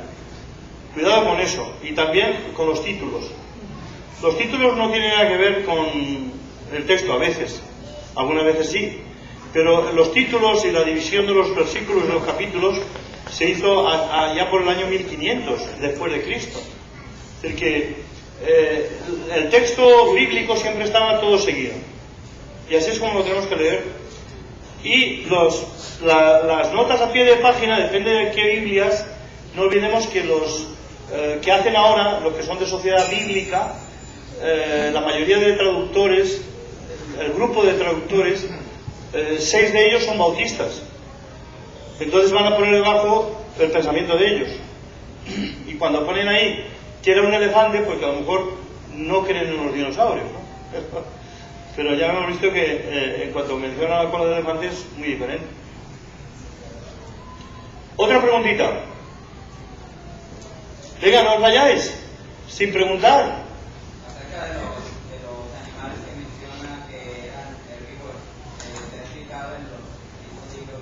cuidado con eso, y también con los títulos. Los títulos no tienen nada que ver con el texto, a veces, algunas veces sí, pero los títulos y la división de los versículos y los capítulos se hizo ya por el año 1500 después de Cristo. Es decir, que el texto bíblico siempre estaba todo seguido, y así es como lo tenemos que leer. Y las notas a pie de página, depende de qué Biblias. No olvidemos que los que hacen ahora, los que son de sociedad bíblica, la mayoría de traductores, el grupo de traductores, 6 de ellos son bautistas. Entonces van a poner debajo el pensamiento de ellos, y cuando ponen ahí que era un elefante, porque a lo mejor no creen en los dinosaurios, ¿no? Pero ya hemos visto que en cuanto menciona la cola de elefante es muy diferente. Otra preguntita. Venga, no os vayáis sin preguntar. Acerca de los animales que menciona que eran herbívoros, está explicado en los mismos libros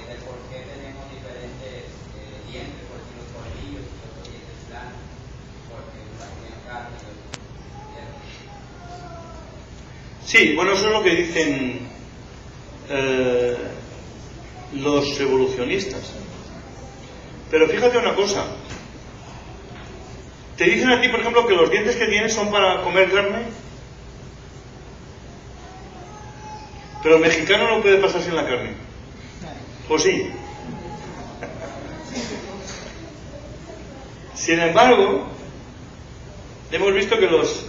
del por qué tenemos diferentes dientes, porque los colmillos y los dientes planos, porque unos tienen carne y otros hierro. Sí, bueno, eso es lo que dicen los evolucionistas. Pero fíjate una cosa. Te dicen a ti, por ejemplo, que los dientes que tienes son para comer carne, pero el mexicano no puede pasar sin la carne. ¿O sí? Sin embargo, hemos visto que los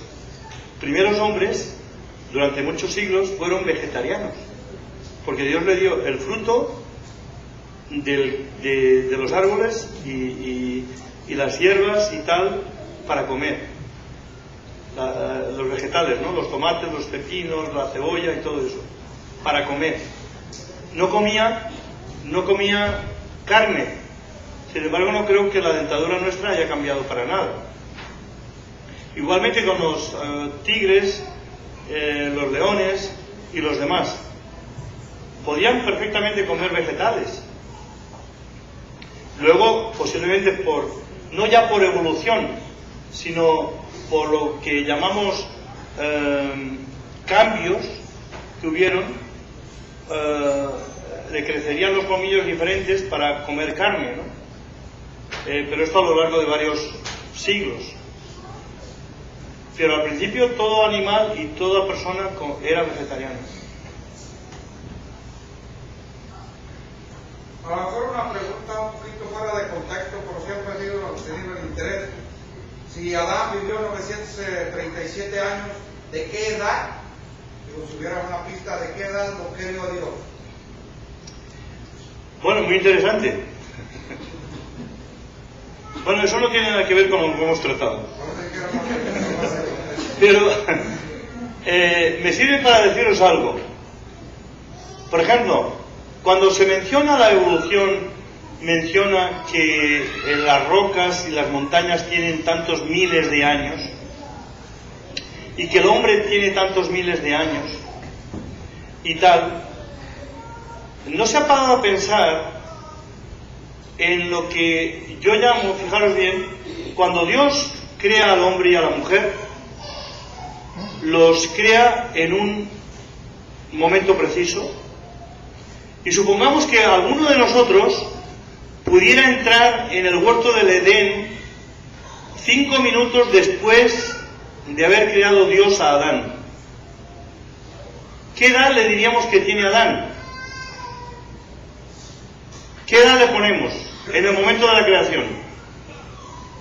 primeros hombres, durante muchos siglos, fueron vegetarianos, porque Dios le dio el fruto de los árboles y las hierbas y tal para comer. Los vegetales, ¿no? Los tomates, los pepinos, la cebolla y todo eso, para comer. No comía carne. Sin embargo, no creo que la dentadura nuestra haya cambiado para nada. Igualmente con los tigres, los leones y los demás. Podían perfectamente comer vegetales. Luego, posiblemente no ya por evolución, sino por lo que llamamos cambios que hubieron, le crecerían los colmillos diferentes para comer carne, ¿no? Pero esto a lo largo de varios siglos. Pero al principio todo animal y toda persona era vegetariana. A lo mejor una pregunta un poquito fuera de contexto, pero siempre ha tenido el interés. Si Adán vivió 937 años, ¿de qué edad? Digo, si hubiera una pista, ¿de qué edad lo que vio Dios? Bueno, muy interesante. Bueno, eso no tiene nada que ver con lo que hemos tratado. Pero me sirve para deciros algo. Por ejemplo, cuando se menciona la evolución, menciona que las rocas y las montañas tienen tantos miles de años y que el hombre tiene tantos miles de años y tal. ¿No se ha parado a pensar en lo que yo llamo, fijaros bien, cuando Dios crea al hombre y a la mujer, los crea en un momento preciso? Y supongamos que alguno de nosotros pudiera entrar en el huerto del Edén 5 minutos después de haber creado Dios a Adán. ¿Qué edad le diríamos que tiene Adán? ¿Qué edad le ponemos en el momento de la creación?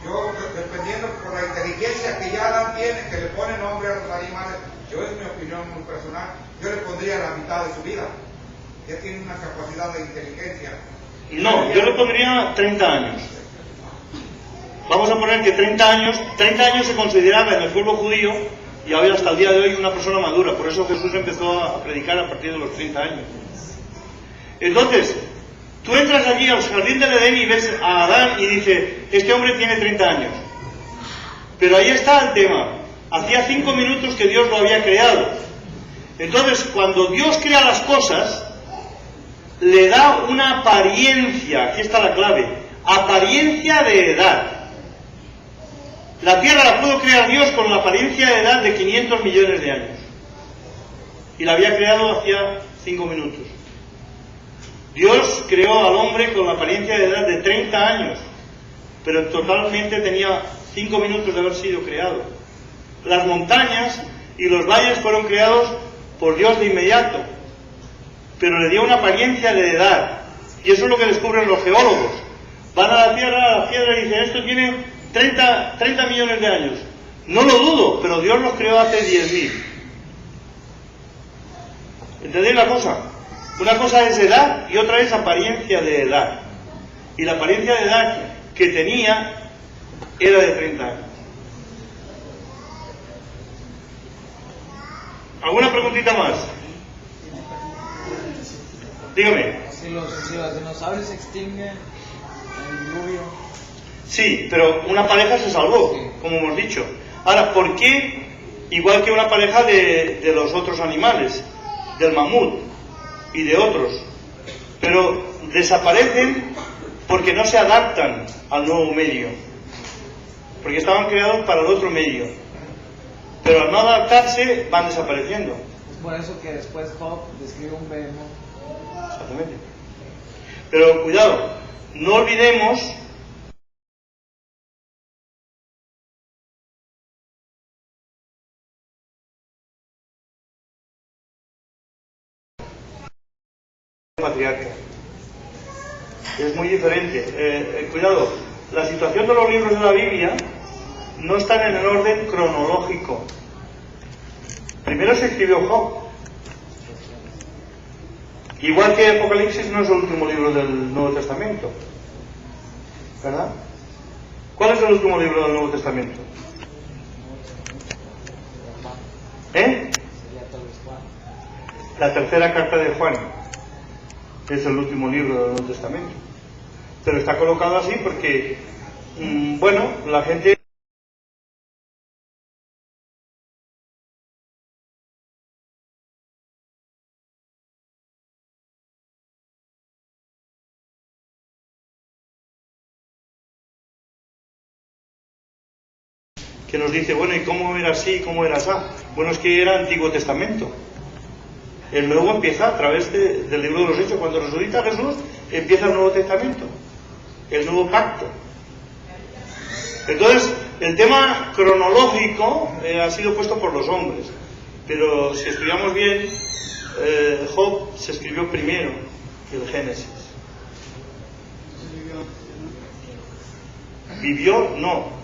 Yo, dependiendo por la inteligencia que ya Adán tiene, que le pone nombre a los animales, yo, es mi opinión muy personal, yo le pondría la mitad de su vida. Ya tiene una capacidad de inteligencia. No, yo le pondría 30 años. Vamos a poner que 30 años se consideraba en el pueblo judío, y hoy hasta el día de hoy una persona madura. Por eso Jesús empezó a predicar a partir de los 30 años. Entonces, tú entras allí al jardín del Edén y ves a Adán y dices, este hombre tiene 30 años. Pero ahí está el tema. Hacía 5 minutos que Dios lo había creado. Entonces, cuando Dios crea las cosas, le da una apariencia, aquí está la clave, apariencia de edad. La tierra la pudo crear Dios con la apariencia de edad de 500 millones de años. Y la había creado hacía 5 minutos. Dios creó al hombre con la apariencia de edad de 30 años, pero totalmente tenía 5 minutos de haber sido creado. Las montañas y los valles fueron creados por Dios de inmediato, pero le dio una apariencia de edad. Y eso es lo que descubren los geólogos. Van a la piedra y dicen, esto tiene 30 millones de años. No lo dudo, pero Dios los creó hace 10.000. ¿Entendéis la cosa? Una cosa es edad y otra es apariencia de edad. Y la apariencia de edad que tenía era de 30 años. ¿Alguna preguntita más? Dígame. Si los dinosaurios se extinguen en diluvio. Sí, pero una pareja se salvó, como hemos dicho. Ahora, ¿por qué? Igual que una pareja de los otros animales, del mamut y de otros, pero desaparecen porque no se adaptan al nuevo medio, porque estaban creados para el otro medio, pero al no adaptarse van desapareciendo. Es por eso que después Job describe un behemoth. Exactamente. Pero cuidado, no olvidemos patriarca. Es muy diferente. Cuidado, la situación de los libros de la Biblia no están en el orden cronológico. Primero se escribió Job. Igual que Apocalipsis no es el último libro del Nuevo Testamento, ¿verdad? ¿Cuál es el último libro del Nuevo Testamento? La tercera carta de Juan es el último libro del Nuevo Testamento, pero está colocado así porque, bueno, la gente que nos dice, bueno, ¿y cómo era así? ¿Cómo era así? Bueno, es que era Antiguo Testamento. El Nuevo empieza a través del libro de los Hechos. Cuando resucita Jesús, empieza el Nuevo Testamento, el Nuevo Pacto. Entonces, el tema cronológico ha sido puesto por los hombres, pero si estudiamos bien, Job se escribió primero que el Génesis. ¿Vivió? No.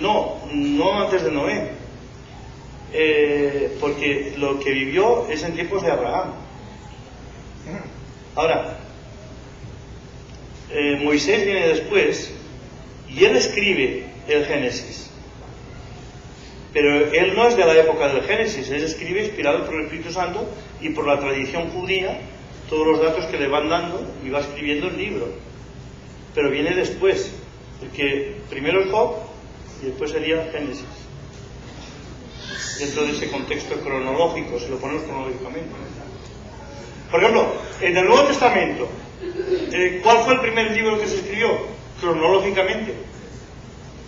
No antes de Noé, porque lo que vivió es en tiempos de Abraham. Ahora, Moisés viene después y él escribe el Génesis, pero él no es de la época del Génesis, él escribe inspirado por el Espíritu Santo y por la tradición judía, todos los datos que le van dando, y va escribiendo el libro, pero viene después, porque primero es Job y después sería Génesis, dentro de ese contexto cronológico, si lo ponemos cronológicamente. Por ejemplo, en el Nuevo Testamento, ¿cuál fue el primer libro que se escribió cronológicamente?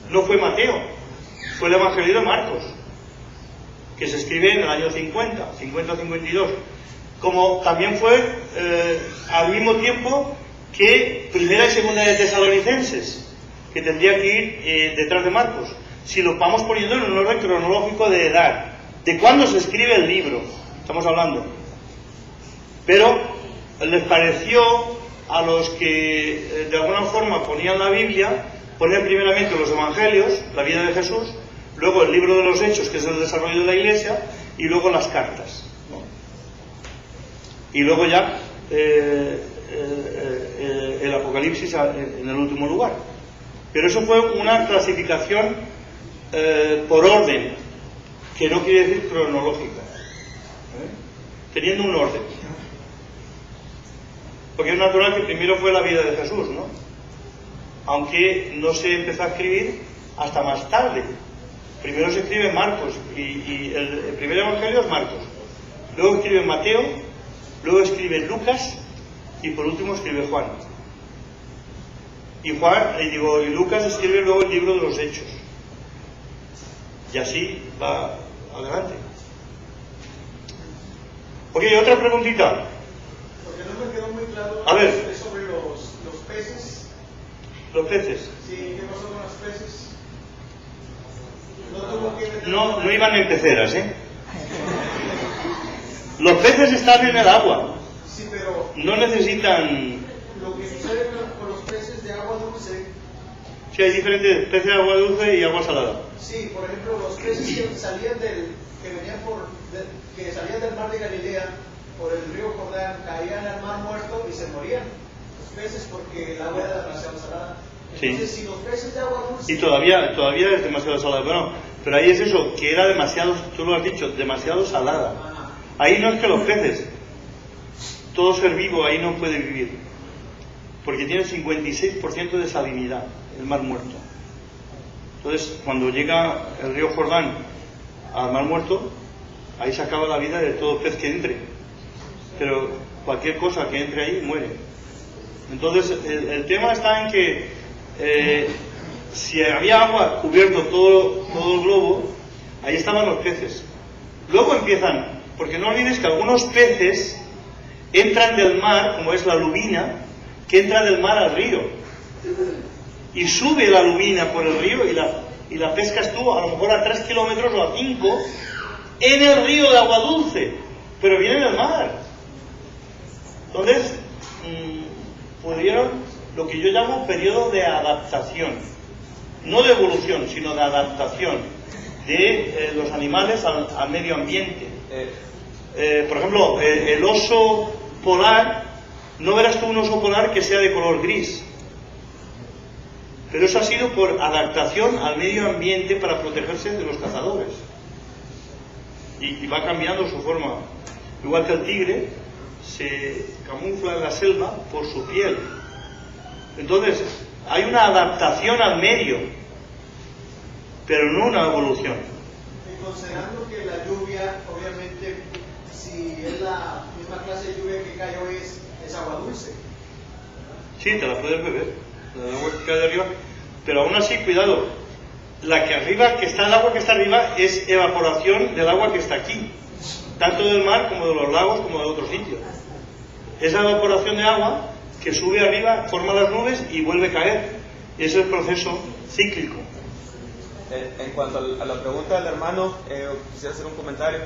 No fue Mateo, fue el Evangelio de Marcos, que se escribe en el año 50-52, como también fue al mismo tiempo que Primera y Segunda de Tesalonicenses, que tendría que ir detrás de Marcos, si lo vamos poniendo en un orden cronológico de edad, de cuándo se escribe el libro, estamos hablando. Pero les pareció a los que de alguna forma ponían la Biblia, poner primeramente los Evangelios, la vida de Jesús, luego el libro de los Hechos, que es el desarrollo de la Iglesia, y luego las cartas, ¿no? Y luego ya el Apocalipsis en el último lugar. Pero eso fue una clasificación por orden, que no quiere decir cronológica, teniendo un orden. Porque es natural que primero fue la vida de Jesús, ¿no? Aunque no se empezó a escribir hasta más tarde. Primero se escribe Marcos, y el primer evangelio es Marcos. Luego escribe Mateo, luego escribe Lucas, y por último escribe Juan. Y Lucas escribe luego el libro de los Hechos. Y así va adelante. Ok, otra preguntita. Porque no me quedó muy claro A ver. sobre los peces. ¿Los peces? Sí, ¿qué pasó con los peces? No tuvo que meter. No iban en peceras, ¿eh? Los peces están en el agua. Sí, pero No necesitan... lo que sucede con los peces de agua dulce. Sí, hay diferentes peces de agua dulce y agua salada. Sí, por ejemplo, los peces que salían que salían del mar de Galilea por el río Jordán, caían al mar muerto y se morían los peces porque el agua era demasiado salada. Entonces, Sí. si los peces de agua dulce... Y todavía es demasiado salada. Bueno, pero ahí es eso, que era demasiado, tú lo has dicho, demasiado salada. Ahí no es que los peces, todo ser vivo ahí no puede vivir, porque tiene 56% de salinidad, el mar muerto. Entonces, cuando llega el río Jordán al mar muerto, ahí se acaba la vida de todo pez que entre. Pero cualquier cosa que entre ahí muere. Entonces, el tema está en que si había agua cubierto todo el globo, ahí estaban los peces. Luego empiezan, porque no olvides que algunos peces entran del mar, como es la lubina, que entra del mar al río. Y sube la lubina por el río y la pescas tú a lo mejor a 3 kilómetros o a 5 en el río de agua dulce, pero viene del mar. Entonces, pudieron lo que yo llamo periodo de adaptación. no de evolución, sino de adaptación de los animales al medio ambiente. Por ejemplo, el oso polar, no verás tú un oso polar que sea de color gris, pero eso ha sido por adaptación al medio ambiente para protegerse de los cazadores, y va cambiando su forma. Igual que el tigre se camufla en la selva por su piel. Entonces hay una adaptación al medio, pero no una evolución. Y considerando que la lluvia, obviamente, si es la misma clase de lluvia que cae hoy, es agua dulce. Sí, te la puedes beber, la agua que cae de arriba, pero aún así, cuidado, la que arriba, que está el agua que está arriba, es evaporación del agua que está aquí, tanto del mar como de los lagos como de otros sitios. Esa evaporación de agua que sube arriba, forma las nubes y vuelve a caer. Es el proceso cíclico. En cuanto a la pregunta del hermano, quisiera hacer un comentario.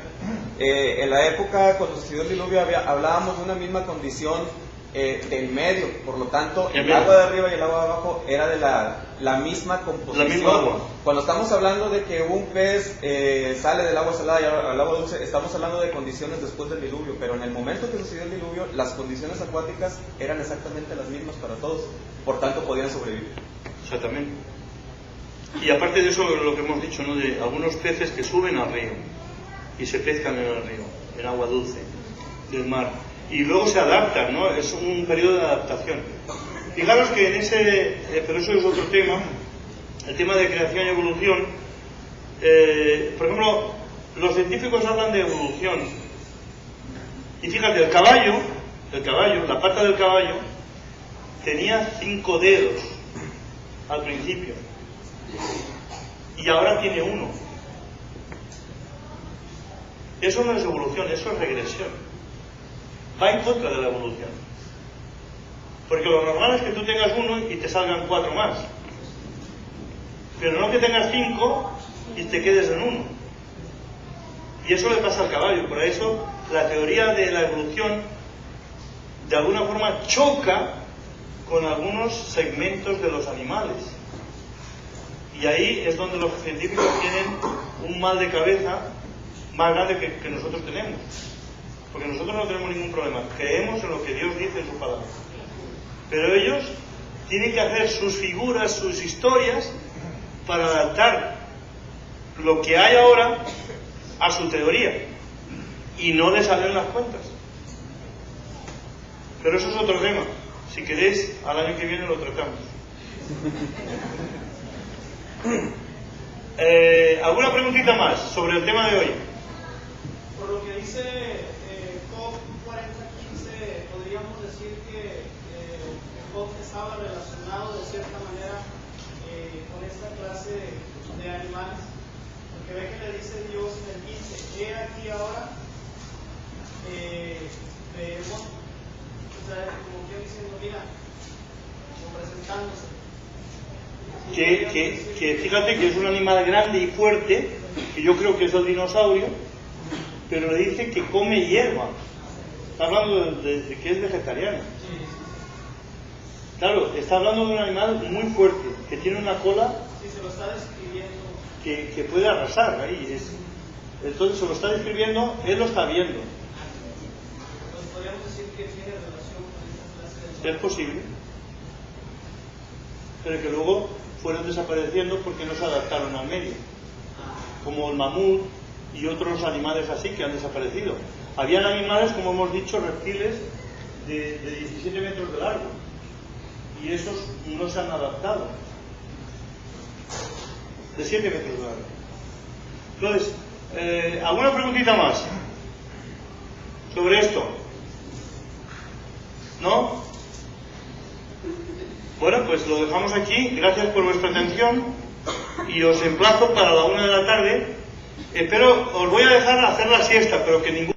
En la época cuando sucedió el diluvio hablábamos de una misma condición del medio, por lo tanto el agua de arriba y el agua de abajo era de la misma composición. La misma agua. Cuando estamos hablando de que un pez sale del agua salada y al agua dulce, estamos hablando de condiciones después del diluvio, pero en el momento que sucedió el diluvio, las condiciones acuáticas eran exactamente las mismas para todos, por tanto podían sobrevivir. Exactamente. Y aparte de eso, lo que hemos dicho, ¿no?, de algunos peces que suben al río y se pescan en el río, en agua dulce del mar, y luego se adaptan, ¿no? Es un periodo de adaptación. Fijaros que en ese, pero eso es otro tema, el tema de creación y evolución. Por ejemplo, los científicos hablan de evolución, y fíjate, el caballo, la pata del caballo tenía 5 dedos al principio y ahora tiene 1. Eso no es evolución, eso es regresión. Va en contra de la evolución, porque lo normal es que tú tengas 1 y te salgan 4 más, pero no que tengas 5 y te quedes en 1. Y eso le pasa al caballo. Por eso la teoría de la evolución de alguna forma choca con algunos segmentos de los animales, y ahí es donde los científicos tienen un mal de cabeza más grande que nosotros tenemos, porque nosotros no tenemos ningún problema, creemos en lo que Dios dice en su palabra, pero ellos tienen que hacer sus figuras, sus historias, para adaptar lo que hay ahora a su teoría, y no les salen las cuentas. Pero eso es otro tema. Si queréis, al año que viene lo tratamos. ¿Alguna preguntita más sobre el tema de hoy? Por lo que dice Job 40:15, podríamos decir que Job estaba relacionado de cierta manera con esta clase de animales, porque ve que le dice Dios en el 15, he aquí ahora vemos, o sea, como que diciendo, mira, como presentándose. Que fíjate que es un animal grande y fuerte, que yo creo que es el dinosaurio, pero le dice que come hierba. Está hablando de que es vegetariano. Claro, está hablando de un animal muy fuerte, que tiene una cola se lo está describiendo, que puede arrasar ahí. Entonces se lo está describiendo, él lo está viendo. Entonces podríamos decir que tiene relación con esta clase de... Es posible, pero que luego fueron desapareciendo porque no se adaptaron al medio, como el mamut y otros animales así que han desaparecido. Habían animales, como hemos dicho, reptiles de 17 metros de largo, y esos no se han adaptado, de 7 metros de largo. Entonces, ¿alguna preguntita más sobre esto? ¿No? Bueno, pues lo dejamos aquí. Gracias por vuestra atención y os emplazo para la 1 de la tarde. Pero os voy a dejar hacer la siesta, pero que ningún...